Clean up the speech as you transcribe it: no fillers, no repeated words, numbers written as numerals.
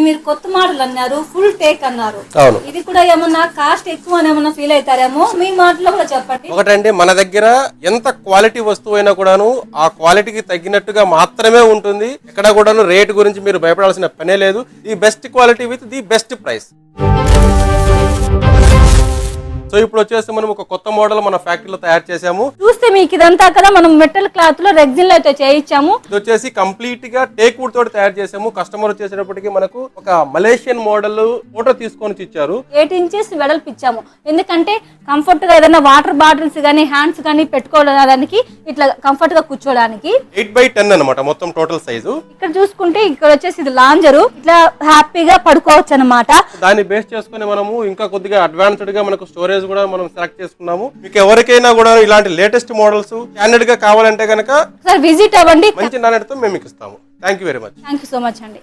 మీరు కొత్త మోడల్ అన్నారు, ఫుల్ టేక్ అన్నారు. ఇది కూడా ఏమన్నా కాస్ట్ ఎక్కువ అని ఏమన్నా ఫీల్ అవుతారేమో, మీ మాటలో కూడా చెప్పండి. ఒకటండి, మన దగ్గర ఎంత క్వాలిటీ వస్తువు అయినా కూడాను ఆ క్వాలిటీకి తగ్గినట్టుగా మాత్రమే ఉంటుంది. ఎక్కడ కూడాను రేట్ గురించి మీరు భయపడాల్సిన పనే లేదు. The best quality with the best price. So ఇప్పుడు వచ్చేసి మనం ఒక కొత్త మోడల్ మన ఫ్యాక్టరీలో తయారు చేసాము. చూస్తే మీకు ఇదంతా కదా మనం మెటల్ క్లాత్ లో రెగ్జిన్ లో అయితే చేయించాము. ఇది వచ్చేసి కంప్లీట్ గా టేక్ వుడ్ తోటి తయారు చేసాము. కస్టమర్ వచ్చేసేటప్పటికి మనకు ఒక మలేషియన్ మోడల్ ఫోటో తీసుకొని ఇచ్చారు. 8 ఇంచెస్ వెడల్పు ఇచ్చాము. ఎందుకంటే కంఫర్ట్ గా ఏదైనా వాటర్ బాటిల్స్ గానీ హ్యాండ్స్ గానీ పెట్టుకోవడానికి, ఇట్లా కంఫర్ట్ గా కూర్చోడానికి. 8x10 అనమాట మొత్తం టోటల్ సైజు. ఇక్కడ చూసుకుంటే ఇక్కడ వచ్చేసి ఇది లాంజరు, ఇట్లా హ్యాపీగా పడుకోవచ్చు అనమాట. దాన్ని బేస్ చేసుకుని మనము ఇంకా కొద్దిగా అడ్వాన్స్డ్ గా మనకు స్టోరేజ్ కూడా మనం సెలెక్ట్ చేసుకున్నాము. మీకు ఎవరికైనా కూడా ఇలాంటి లేటెస్ట్ మోడల్స్ స్టాండర్డ్ గా కావాలంటే కనుక విజిట్ అవ్వండి. మంచి నాణ్యతతో మేము మీకు ఇస్తాము. Thank you very much. Thank you so much అండి.